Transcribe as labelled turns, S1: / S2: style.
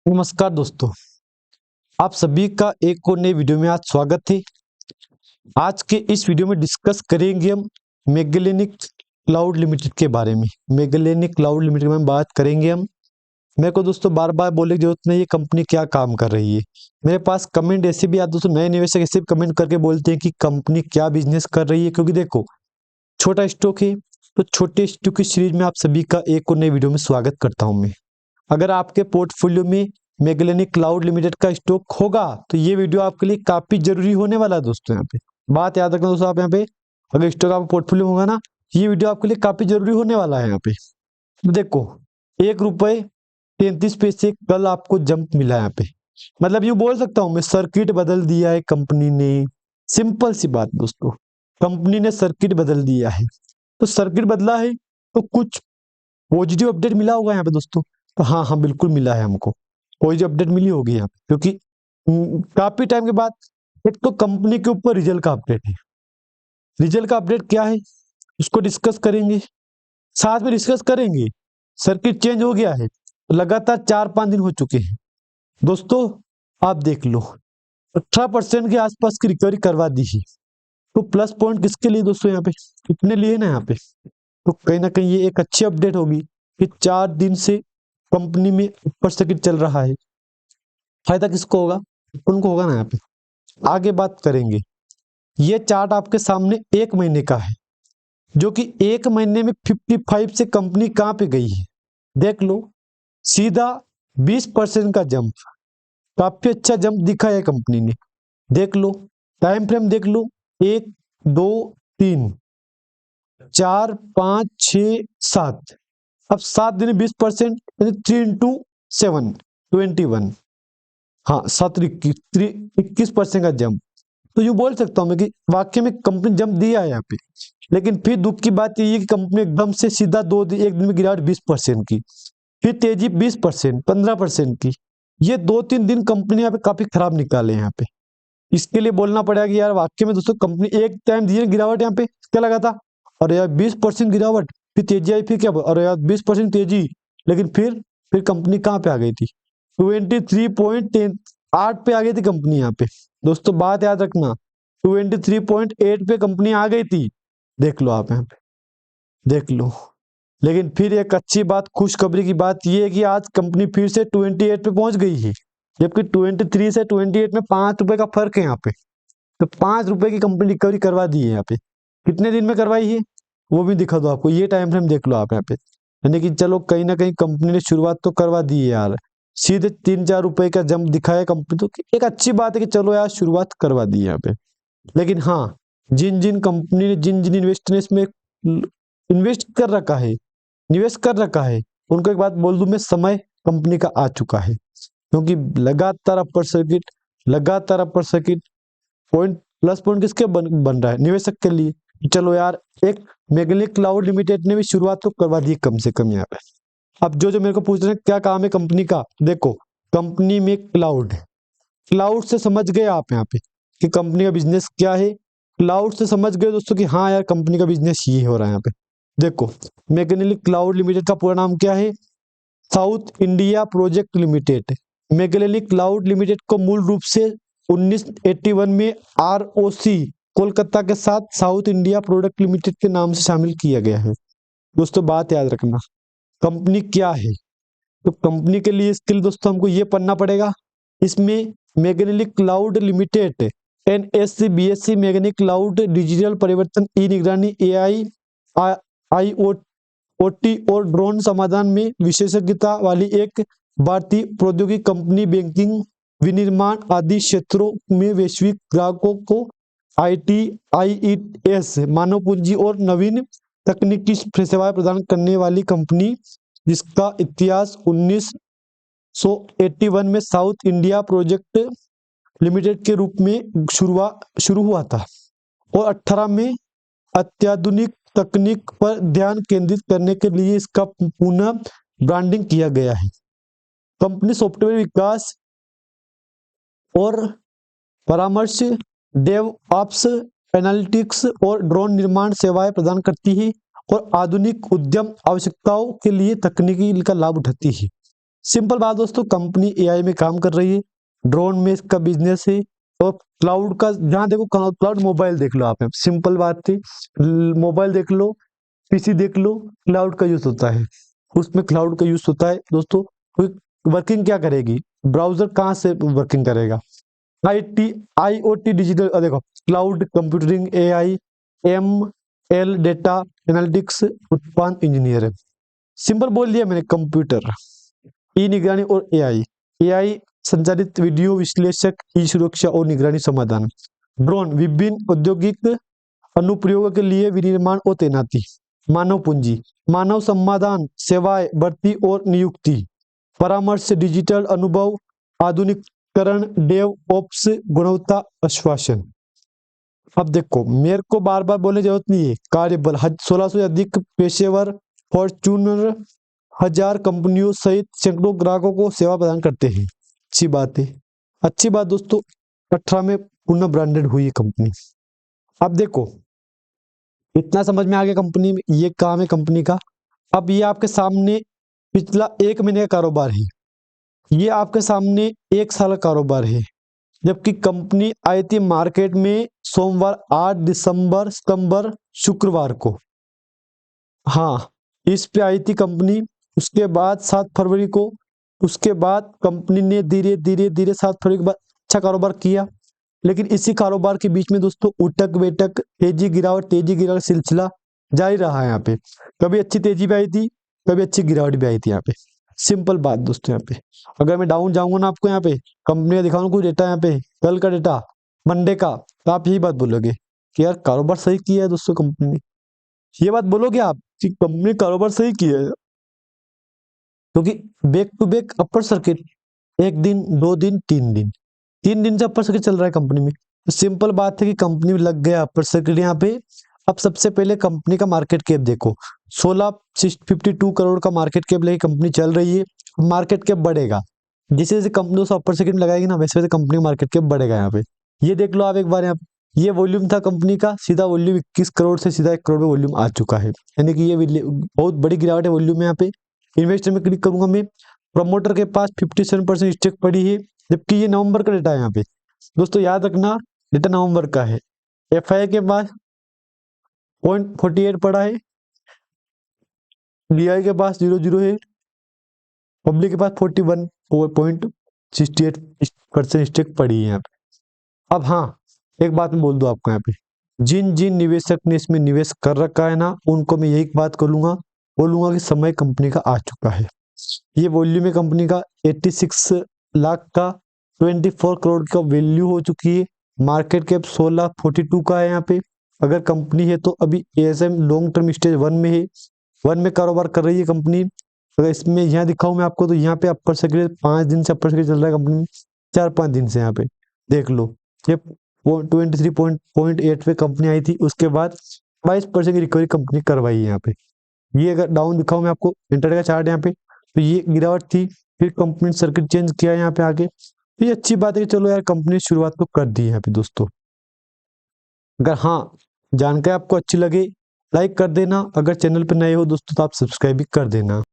S1: नमस्कार दोस्तों, आप सभी का एक और नई वीडियो में आज स्वागत है। आज के इस वीडियो में डिस्कस करेंगे हम मैगेलेनिक क्लाउड लिमिटेड के बारे में। मैगेलेनिक क्लाउड लिमिटेड के बारे में बात करेंगे हम। मेरे को दोस्तों बार बार बोलने की जरूरत नहीं, ये कंपनी क्या काम कर रही है। मेरे पास कमेंट ऐसे भी आते दोस्तों, नए निवेशक ऐसे भी कमेंट करके बोलते हैं कि कंपनी क्या बिजनेस कर रही है। क्योंकि देखो, छोटा स्टॉक है तो छोटे स्टॉक की सीरीज में आप सभी का एक और नई वीडियो में स्वागत करता हूँ मैं। अगर आपके पोर्टफोलियो में मैगेलेनिक क्लाउड लिमिटेड का स्टॉक होगा तो ये वीडियो आपके लिए काफी जरूरी होने वाला है दोस्तों। यहाँ पे बात याद रखना दोस्तों, आप यहाँ पे अगर स्टॉक आपका पोर्टफोलियो होगा ना, ये वीडियो आपके लिए काफी जरूरी होने वाला है। यहाँ पे देखो, 1 रुपये 33 पैसे कल आपको जंप मिला है यहाँ पे। मतलब यूं बोल सकता हूं मैं, सर्किट बदल दिया है कंपनी ने। सिंपल सी बात दोस्तों, कंपनी ने सर्किट बदल दिया है। तो सर्किट बदला है तो कुछ पॉजिटिव अपडेट मिला होगा यहाँ पे दोस्तों। तो हाँ हाँ, बिल्कुल मिला है हमको, पॉजिटिव अपडेट मिली होगी यहाँ पे। क्योंकि काफी टाइम के बाद एक तो कंपनी के ऊपर रिजल्ट का अपडेट है। रिजल्ट का अपडेट क्या है उसको डिस्कस करेंगे, साथ में डिस्कस करेंगे सर्किट चेंज हो गया है। लगातार 4-5 दिन हो चुके हैं दोस्तों, आप देख लो 18% के आसपास की रिकवरी करवा दी है। तो प्लस पॉइंट किसके लिए दोस्तों, यहाँ पे कितने लिए ना यहाँ पे। तो कहीं ना कहीं ये एक अच्छी अपडेट होगी कि 4 दिन से कंपनी में ऊपर सर्किट चल रहा है। फायदा किसको होगा, उनको होगा ना यहाँ पे। आगे बात करेंगे, ये चार्ट आपके सामने 1 महीने का है, जो कि 1 महीने में 55 से कंपनी कहाँ पे गई है देख लो। सीधा 20% का जंप, काफी अच्छा जंप दिखा है कंपनी ने। देख लो टाइम फ्रेम, देख लो 1 2 3 4 5 6 7। अब 7 दिन में 20%, 3 × 7 21। हाँ, 21% का जंप। तो यूं बोल सकता हूं मैं कि वाकई में कंपनी जंप दिया है यहाँ पे। लेकिन फिर दुख की बात ये है कि कंपनी एकदम से सीधा 1 दिन में गिरावट 20% की, फिर तेजी 20% 15% की। ये 2-3 दिन कंपनी यहाँ पे काफी खराब निकाले यहाँ पे। इसके लिए बोलना पड़ेगा कि यार वाकई में दोस्तों कंपनी एक टाइम दी गिरावट यहाँ पे क्या लगा था, और यार 20% गिरावट, फिर तेजी आई, फिर क्या, और यार 20% तेजी। लेकिन फिर कंपनी कहाँ पे आ गई थी, 23.8 पे आ गई थी कंपनी यहाँ पे। दोस्तों बात याद रखना, 23.8 पे कंपनी आ गई थी। देख लो आप यहाँ पे, देख लो। लेकिन फिर एक अच्छी बात, खुशखबरी की बात यह है कि आज कंपनी फिर से 28 पे पहुंच गई है। जबकि 23 से 28 में 5 रुपए का फर्क है यहाँ पे। तो 5 रुपए की कंपनी रिकवरी करवा दी है यहाँ पे। कितने दिन में करवाई है वो भी दिखा दो आपको, ये टाइम फ्रेम देख लो आप यहाँ पे। यानी कि चलो कहीं ना कहीं कंपनी ने शुरुआत तो करवा दी है यार। सीधे 3-4 रुपए का जंप दिखाया कंपनी, तो एक अच्छी बात है कि चलो यार शुरुआत करवा दी है यहाँ पे। लेकिन हाँ, जिन जिन कंपनी ने, जिन जिन इन्वेस्टर ने इसमें इन्वेस्ट कर रखा है, निवेश कर रखा है, उनको एक बात बोल दूं मैं, समय कंपनी का आ चुका है। क्योंकि लगातार upper circuit point, plus point किसके बन रहा है, निवेशक के लिए। चलो यार, एक मैगेलेनिक क्लाउड लिमिटेड ने भी शुरुआत तो करवा दी कम से कम यहाँ पे। अब जो मेरे को पूछ रहे हैं क्या काम है कंपनी का, देखो कंपनी में क्लाउड है। क्लाउड से समझ गए आप यहाँ पे कि कंपनी का बिजनेस क्या है। क्लाउड से समझ गए दोस्तों कि हाँ यार कंपनी का बिजनेस ये हो रहा है यहाँ पे। देखो, मैगेलेनिक क्लाउड लिमिटेड का पूरा नाम क्या है, South India Project Limited. Magellanic Cloud Limited को मूल रूप से 1981 में ROC कोलकाता के साथ साउथ इंडिया प्रोडक्ट लिमिटेड के नाम से शामिल किया गया है। दोस्तों बात याद रखना, कंपनी क्या है, तो कंपनी के लिए इसके लिए दोस्तों हमको ये पढ़ना पड़ेगा। इसमें Magellanic Cloud Limited NSC BSC Magellanic Cloud digital परिवर्तन, ई निगरानी, AI IoT और ड्रोन समाधान में विशेषज्ञता वाली एक भारतीय प्रौद्योगिकी कंपनी। बैंकिंग, विनिर्माण आदि क्षेत्रों में वैश्विक ग्राहकों को IT IES मानव पूंजी और नवीन तकनीकी सेवाएं प्रदान करने वाली कंपनी, जिसका इतिहास 1981 में साउथ इंडिया प्रोजेक्ट लिमिटेड के रूप में शुरू हुआ था और 18 में अत्याधुनिक तकनीक पर ध्यान केंद्रित करने के लिए इसका पुनः ब्रांडिंग किया गया है। कंपनी सॉफ्टवेयर विकास और परामर्श, डेवऑप्स, एनालिटिक्स और ड्रोन निर्माण सेवाएं प्रदान करती है और आधुनिक उद्यम आवश्यकताओं के लिए तकनीकी का लाभ उठाती है। सिंपल बात दोस्तों, कंपनी एआई में काम कर रही है, ड्रोन में इसका बिजनेस है, और क्लाउड का जहाँ देखो क्लाउड, मोबाइल देख लो आप, सिंपल बात थी, मोबाइल देख लो, पीसी देख लो, क्लाउड का यूज होता है, उसमें क्लाउड का यूज होता है दोस्तों। वर्किंग क्या करेगी, ब्राउजर कहाँ से वर्किंग करेगा, आईटी आईओटी डिजिटल, देखो cloud computing, AI, M L, data analytics, उत्पादन इंजीनियर है। सिंपल बोल दिया मैंने, कंप्यूटर, ई निगरानी और एआई, एआई संचालित वीडियो विश्लेषक, ई सुरक्षा और निगरानी समाधान। ड्रोन विभिन्न औद्योगिक अनुप्रयोगों के लिए विनिर्माण और तैनाती। मानव पूंजी, मानव समाधान, सेवाएं, भर्ती और नियुक्ति, परामर्श, डिजिटल अनुभव, आधुनिकीकरण, डेव ओप्स, गुणवत्ता आश्वासन। अब देखो, मेरे को बार बार बोलने की जरूरत नहीं है, कार्यबल 1600 से अधिक पेशेवर, फॉर्च्यूनर 1000 कंपनियों सहित सैकड़ों ग्राहकों को सेवा प्रदान करते हैं। अच्छी बात है, अच्छी बात दोस्तों, 18 में पुनः ब्रांडेड हुई है कंपनी। अब देखो, इतना समझ में आ गया कंपनी में ये काम है कंपनी का। अब ये आपके सामने पिछला 1 महीने का कारोबार है, ये आपके सामने 1 साल का कारोबार है। जबकि कंपनी आई थी मार्केट में सोमवार 8 दिसंबर, सितंबर, शुक्रवार को, हाँ इस पे आई थी कंपनी। उसके बाद 7 फरवरी को, उसके बाद कंपनी ने धीरे धीरे धीरे 7 फरवरी के बाद अच्छा कारोबार किया। लेकिन इसी कारोबार के बीच में दोस्तों उठक बैठक, तेजी गिरावट सिलसिला जारी रहा है यहाँ पे। कभी अच्छी तेजी भी आई थी, कभी अच्छी गिरावट भी आई थी यहाँ पे। सिंपल बात दोस्तों, यहाँ पे अगर मैं डाउन जाऊंगा ना आपको यहाँ पे, कंपनी का दिखाऊंगा कुछ डेटा यहाँ पे, कल का डेटा, मंडे का, तो आप यही बात बोलोगे कि यार कारोबार सही किया है दोस्तों कंपनी ने। ये बात बोलोगे आप कि कंपनी ने कारोबार सही किया है, क्योंकि back to back upper circuit, 1 दिन, 2 दिन, 3 दिन, 3 दिन से अपर सर्किट चल रहा है कंपनी में। तो सिंपल बात है कि कंपनी में लग गया अपर सर्किट यहाँ पे। अब सबसे पहले कंपनी का मार्केट कैप देखो, 1652 करोड़ का मार्केट कैप लेके कंपनी चल रही है। मार्केट कैप बढ़ेगा, जैसे जैसे कंपनी उस अपर सर्किट में लगाएगी ना, वैसे वैसे कंपनी का मार्केट कैप बढ़ेगा यहाँ पे। ये देख लो आप एक बार, यहाँ पे ये वॉल्यूम था कंपनी का, सीधा वॉल्यूम 21 करोड़ से सीधा 1 करोड़ में वॉल्यूम आ चुका है, यानी कि ये बहुत बड़ी गिरावट है वॉल्यूम में यहाँ पे। इन्वेस्टर में क्लिक करूंगा मैं, प्रमोटर के पास 57% स्टेक पड़ी है, जबकि ये नवंबर का डेटा है यहाँ पे दोस्तों, याद रखना डेटा नवंबर का है। एफआई के पास 0.48 पड़ा है, डीआई के पास 00 है, पब्लिक के पास 41.68% स्टेक पड़ी है यहाँ पे। अब हाँ, एक बात मैं बोल दूं आपको यहाँ पे, जिन जिन निवेशक ने इसमें निवेश कर रखा है ना, उनको मैं यही बात बोलूंगा कि समय कंपनी का आ चुका है। ये वॉल्यूम है कंपनी का 86 लाख का, 24 करोड़ का वैल्यू हो चुकी है, मार्केट कैप 1642 का है यहाँ पे। अगर कंपनी है तो अभी एएसएम लॉन्ग टर्म स्टेज 1 में है, 1 में कारोबार कर रही है कंपनी। अगर इसमें यहाँ दिखाऊं मैं आपको, तो यहाँ पे अपर सेक्रेटरी 5 दिन से अपर सेक्रेटरी चल रहा है कंपनी में, 4-5 दिन से यहाँ पे देख लो। ये 23.8 पे कंपनी आई थी, उसके बाद 22% की रिकवरी कंपनी करवाई है यहाँ पे। ये अगर डाउन दिखाऊं मैं आपको, इंटर का चार्ट यहाँ पे, तो ये गिरावट थी, फिर कंपनी ने सर्किट चेंज किया यहाँ पे आगे। तो ये अच्छी बात है कि चलो यार कंपनी ने शुरुआत तो कर दी है यहाँ पे दोस्तों। अगर हाँ जानकारी आपको अच्छी लगे, लाइक कर देना, अगर चैनल पर नए हो दोस्तों तो आप सब्सक्राइब भी कर देना।